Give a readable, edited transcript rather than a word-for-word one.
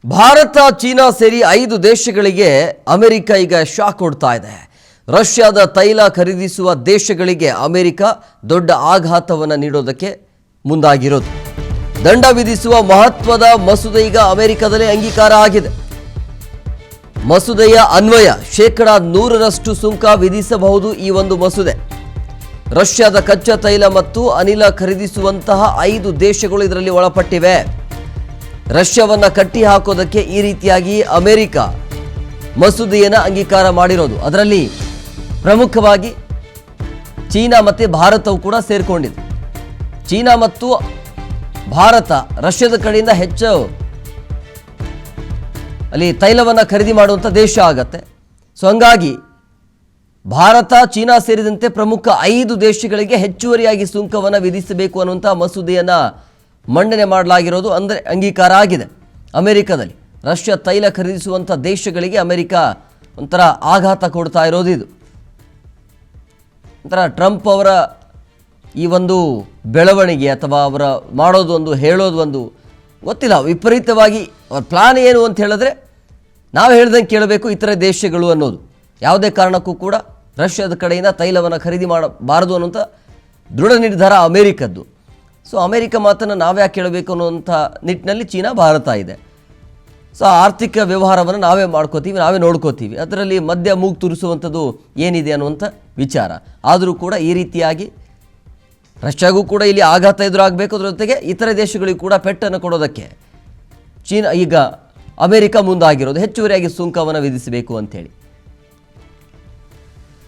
Bharat China ಸೇರಿ 5 ದೇಶಗಳಿಗೆ America ಈಗ ಶಾಕ್ ಕೊಡ್ತಾ ಇದೆ. ರಷ್ಯಾದ ತೈಲ ಖರೀದಿಸುವ ದೇಶಗಳಿಗೆ ಅಮೆರಿಕ ದೊಡ್ಡ ಆಘಾತವನ್ನು ನೀಡೋದಕ್ಕೆ ಮುಂದಾಗಿರೋದು. ದಂಡ ವಿಧಿಸುವ ಮಹತ್ವದ ಮಸೂದೆ ಈಗ ಅಮೆರಿಕದಲ್ಲಿ ಅಂಗೀಕಾರ ಆಗಿದೆ. ಮಸೂದೆಯ ಅನ್ವಯ 100% ಸುಂಕ ವಿಧಿಸಬಹುದು. ಈ ಒಂದು ಮಸೂದೆ ರಷ್ಯಾದ ಕಚ್ಚಾ ತೈಲ ಮತ್ತು ಅನಿಲ ಖರೀದಿಸುವಂತಹ 5 ದೇಶಗಳು ಇದರಲ್ಲಿ ಒಳಪಟ್ಟಿವೆ. ರಷ್ಯಾವನ್ನ ಕಟ್ಟಿ ಹಾಕೋದಕ್ಕೆ ಈ ರೀತಿಯಾಗಿ ಅಮೆರಿಕ ಮಸೂದೆಯನ್ನು ಅಂಗೀಕಾರ ಮಾಡಿರೋದು. ಅದರಲ್ಲಿ ಪ್ರಮುಖವಾಗಿ ಚೀನಾ ಮತ್ತು ಭಾರತವು ಕೂಡ ಸೇರಿಕೊಂಡಿದೆ. ಚೀನಾ ಮತ್ತು ಭಾರತ ರಷ್ಯಾದ ಕಡೆಯಿಂದ ಹೆಚ್ಚು ಅಲ್ಲಿ ತೈಲವನ್ನು ಖರೀದಿ ಮಾಡುವಂಥ ದೇಶ ಆಗತ್ತೆ. ಸೊ ಹಂಗಾಗಿ ಭಾರತ ಚೀನಾ ಸೇರಿದಂತೆ ಪ್ರಮುಖ 5 ದೇಶಗಳಿಗೆ ಹೆಚ್ಚುವರಿಯಾಗಿ ಸುಂಕವನ್ನು ವಿಧಿಸಬೇಕು ಅನ್ನುವಂಥ ಮಸೂದೆಯನ್ನು ಮಂಡನೆ ಮಾಡಲಾಗಿರೋದು. ಅಂದರೆ ಅಂಗೀಕಾರ ಆಗಿದೆ ಅಮೆರಿಕದಲ್ಲಿ. ರಷ್ಯಾ ತೈಲ ಖರೀದಿಸುವಂಥ ದೇಶಗಳಿಗೆ ಅಮೆರಿಕ ಒಂಥರ ಆಘಾತ ಕೊಡ್ತಾ ಇರೋದು. ಇದು ಒಂಥರ ಟ್ರಂಪ್ ಅವರ ಈ ಒಂದು ಬೆಳವಣಿಗೆ ಅಥವಾ ಅವರ ಮಾಡೋದು ಒಂದು ಹೇಳೋದು ಒಂದು ಗೊತ್ತಿಲ್ಲ, ವಿಪರೀತವಾಗಿ ಅವ್ರ ಪ್ಲಾನ್ ಏನು ಅಂತ ಹೇಳಿದ್ರೆ ನಾವು ಹೇಳ್ದಂಗೆ ಕೇಳಬೇಕು ಇತರೆ ದೇಶಗಳು ಅನ್ನೋದು. ಯಾವುದೇ ಕಾರಣಕ್ಕೂ ಕೂಡ ರಷ್ಯಾದ ಕಡೆಯಿಂದ ತೈಲವನ್ನು ಖರೀದಿ ಮಾಡಬಾರದು ಅನ್ನುವಂಥ ದೃಢ ನಿರ್ಧಾರ ಅಮೆರಿಕದ್ದು. ಸೊ ಅಮೆರಿಕ ಮಾತನ್ನು ನಾವ್ಯಾಕೆ ಕೇಳಬೇಕು ಅನ್ನುವಂಥ ನಿಟ್ಟಿನಲ್ಲಿ ಚೀನಾ ಭಾರತ ಇದೆ. ಸೊ ಆರ್ಥಿಕ ವ್ಯವಹಾರವನ್ನು ನಾವೇ ಮಾಡ್ಕೋತೀವಿ, ನಾವೇ ನೋಡ್ಕೋತೀವಿ. ಅದರಲ್ಲಿ ಮಧ್ಯ ಮೂಗು ತುರಿಸುವಂಥದ್ದು ಏನಿದೆ ಅನ್ನುವಂಥ ವಿಚಾರ. ಆದರೂ ಕೂಡ ಈ ರೀತಿಯಾಗಿ ರಷ್ಯಾಗೂ ಕೂಡ ಇಲ್ಲಿ ಆಘಾತ ಎದುರಾಗಬೇಕು. ಅದರ ಜೊತೆಗೆ ಇತರೆ ದೇಶಗಳಿಗೂ ಕೂಡ ಪೆಟ್ಟನ್ನು ಕೊಡೋದಕ್ಕೆ ಚೀನಾ ಈಗ ಅಮೆರಿಕ ಮುಂದಾಗಿರೋದು ಹೆಚ್ಚುವರಿಯಾಗಿ ಸುಂಕವನ್ನು ವಿಧಿಸಬೇಕು ಅಂಥೇಳಿ.